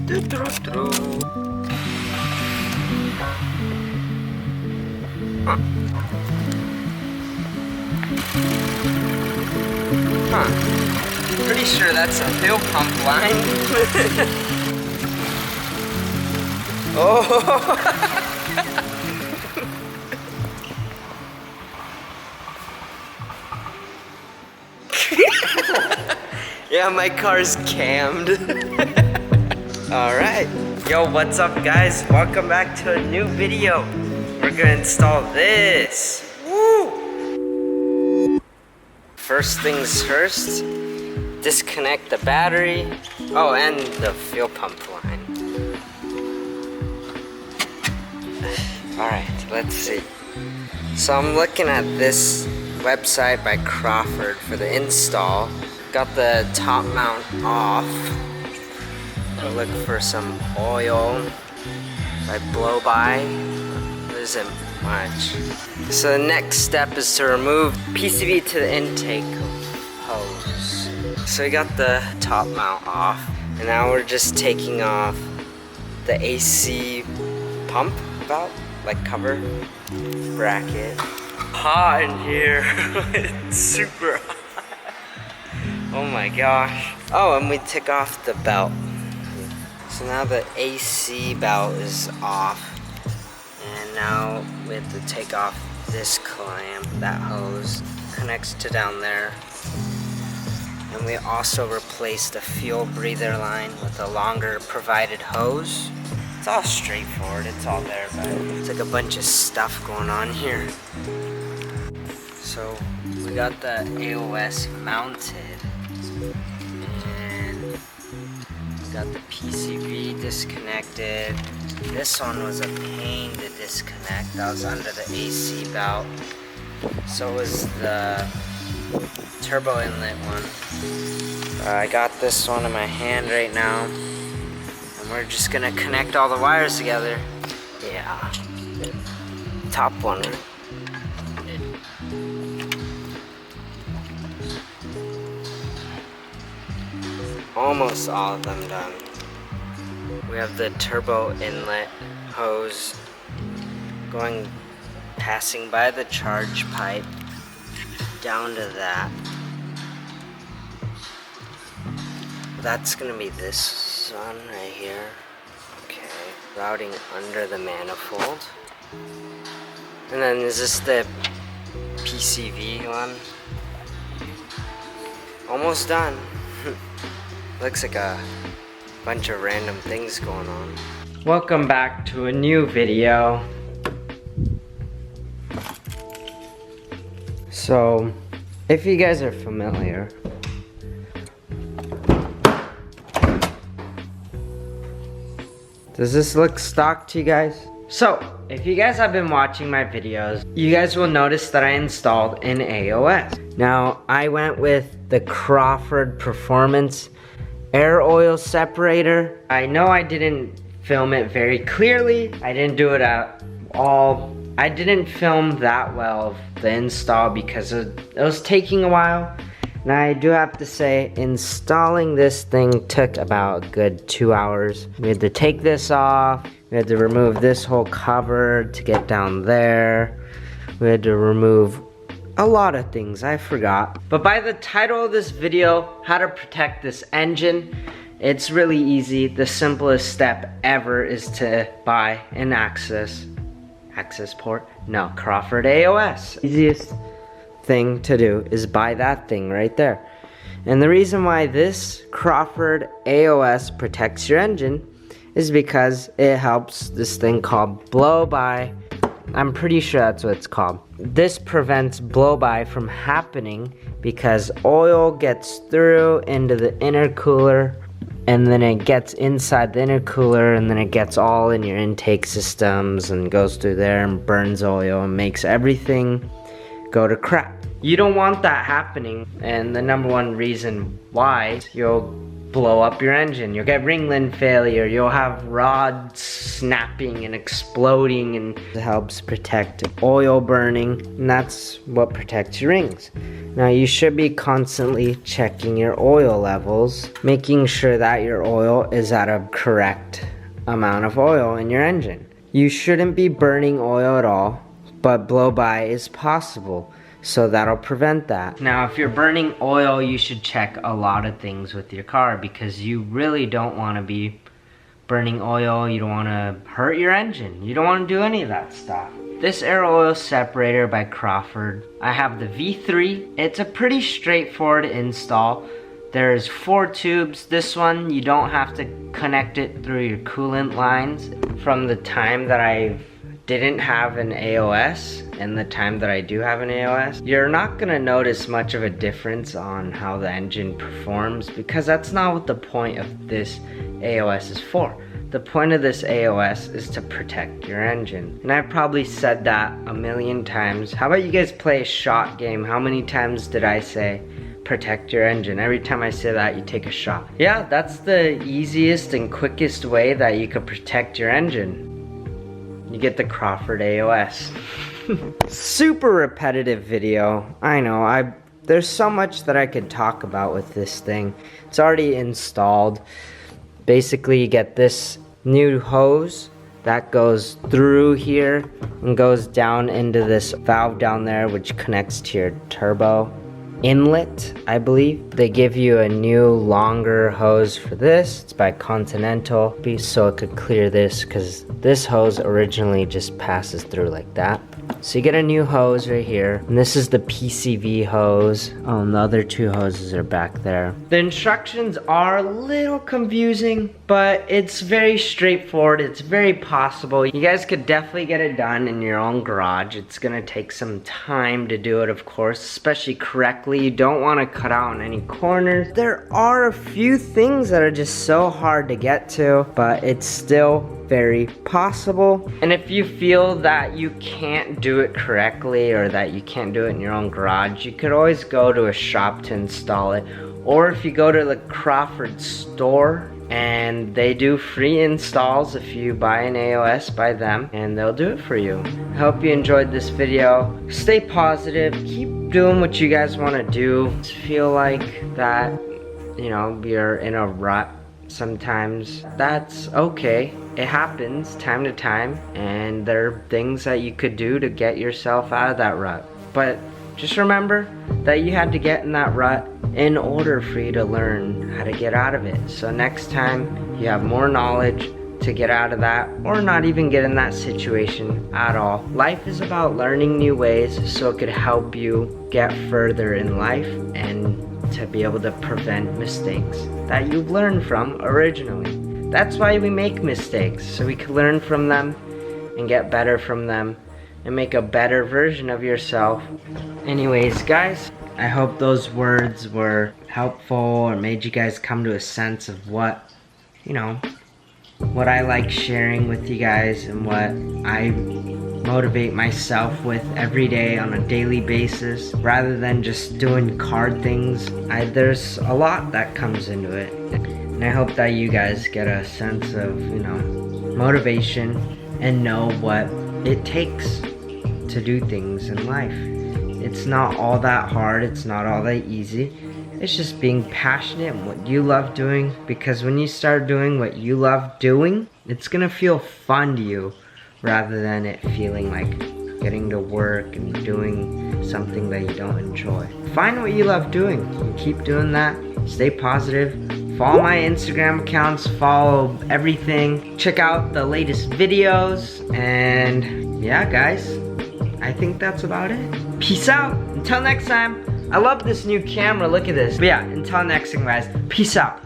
Huh. Pretty sure that's a fuel pump line. Oh. Yeah, my car's cammed. Alright. Yo, what's up guys? Welcome back to a new video. We're gonna install this. Woo! First things first, disconnect the battery. Oh, and the fuel pump line. Alright, let's see. So I'm looking at this website by Crawford for the install. Got the top mount off. I'll look for some oil. I blow by. There isn't much. So the next step is to remove PCV to the intake hose. So we got the top mount off, and now we're just taking off the AC pump valve, like cover bracket. Hot in here. It's super hot. Oh my gosh. Oh, and we took off the belt. So now the AC belt is off. And now we have to take off this clamp. That hose connects to down there. And we also replaced the fuel breather line with a longer provided hose. It's all straightforward, it's all there, but it's like a bunch of stuff going on here. So we got the AOS mounted. And we got the PCV disconnected. This one was a pain to disconnect. That was under the AC belt. So was the turbo inlet one. I got this one in my hand right now. And we're just gonna connect all the wires together. Yeah. Top one. Almost all of them done. We have the turbo inlet hose passing by the charge pipe down to that. That's gonna be this one right here. Okay, routing under the manifold. And then is this the PCV one? Almost done. Looks like a bunch of random things going on. Welcome back to a new video. So, if you guys are familiar, does this look stock to you guys? So, if you guys have been watching my videos, you guys will notice that I installed an AOS. Now, I went with the Crawford Performance air oil separator. I know I didn't film it very clearly. I didn't do it at all. I didn't film that well of the install because it was taking a while. And I do have to say, installing this thing took about a good 2 hours. We had to take this off. We had to remove this whole cover to get down there. We had to remove a lot of things, I forgot. But by the title of this video, how to protect this engine, it's really easy. The simplest step ever is to buy an access port. No, Crawford AOS. Easiest thing to do is buy that thing right there. And the reason why this Crawford AOS protects your engine is because it helps this thing called blow-by. I'm pretty sure that's what it's called. This prevents blow-by from happening because oil gets through into the intercooler, and then it gets inside the intercooler, and then it gets all in your intake systems and goes through there and burns oil and makes everything go to crap. You don't want that happening, and the number one reason why, you'll blow up your engine. You'll get ringland failure, you'll have rods snapping and exploding, and it helps protect oil burning, and that's what protects your rings. Now you should be constantly checking your oil levels, making sure that your oil is at a correct amount of oil in your engine. You shouldn't be burning oil at all, but blow by is possible. So that'll prevent that. Now, if you're burning oil, you should check a lot of things with your car, because you really don't want to be burning oil. You don't want to hurt your engine. You don't want to do any of that stuff. This air oil separator by Crawford, I have the V3. It's a pretty straightforward install. There's 4 tubes. This one, you don't have to connect it through your coolant lines. From the time that I didn't have an AOS and the time that I do have an AOS, you're not gonna notice much of a difference on how the engine performs, because that's not what the point of this AOS is for. The point of this AOS is to protect your engine. And I've probably said that a million times. How about you guys play a shot game? How many times did I say protect your engine? Every time I say that, you take a shot. Yeah, that's the easiest and quickest way that you could protect your engine. You get the Crawford AOS. Super repetitive video. I know, there's so much that I could talk about with this thing. It's already installed. Basically, you get this new hose that goes through here and goes down into this valve down there, which connects to your turbo inlet, I believe. They give you a new longer hose for this. It's by Continental, so it could clear this, because this hose originally just passes through like that. So you get a new hose right here, and this is the PCV hose. Oh, and the other 2 hoses are back there. The instructions are a little confusing, but it's very straightforward. It's very possible. You guys could definitely get it done in your own garage. It's gonna take some time to do it, of course, especially correctly. You don't want to cut out on any corners. There are a few things that are just so hard to get to, but it's still very possible. And if you feel that you can't do it correctly, or that you can't do it in your own garage, you could always go to a shop to install it. Or if you go to the Crawford store, and they do free installs if you buy an AOS by them, and they'll do it for you. I hope you enjoyed this video. Stay positive, keep doing what you guys want to do. Just feel like that, you know, you're in a rut sometimes. That's okay. It happens time to time, and there are things that you could do to get yourself out of that rut. But just remember that you had to get in that rut in order for you to learn how to get out of it. So next time you have more knowledge to get out of that, or not even get in that situation at all. Life is about learning new ways, so it could help you get further in life and to be able to prevent mistakes that you've learned from originally. That's why we make mistakes, so we can learn from them and get better from them and make a better version of yourself. Anyways, guys, I hope those words were helpful or made you guys come to a sense of what, you know, what I like sharing with you guys and what I motivate myself with every day on a daily basis, rather than just doing card things. There's a lot that comes into it, and I hope that you guys get a sense of, you know, motivation and know what it takes to do things in life. It's not all that hard, it's not all that easy. It's just being passionate in what you love doing, because when you start doing what you love doing, it's gonna feel fun to you, rather than it feeling like getting to work and doing something that you don't enjoy. Find what you love doing and keep doing that. Stay positive. Follow my Instagram accounts, follow everything. Check out the latest videos, and yeah, guys, I think that's about it. Peace out. Until next time. I love this new camera, look at this. But yeah, until next time, guys, peace out.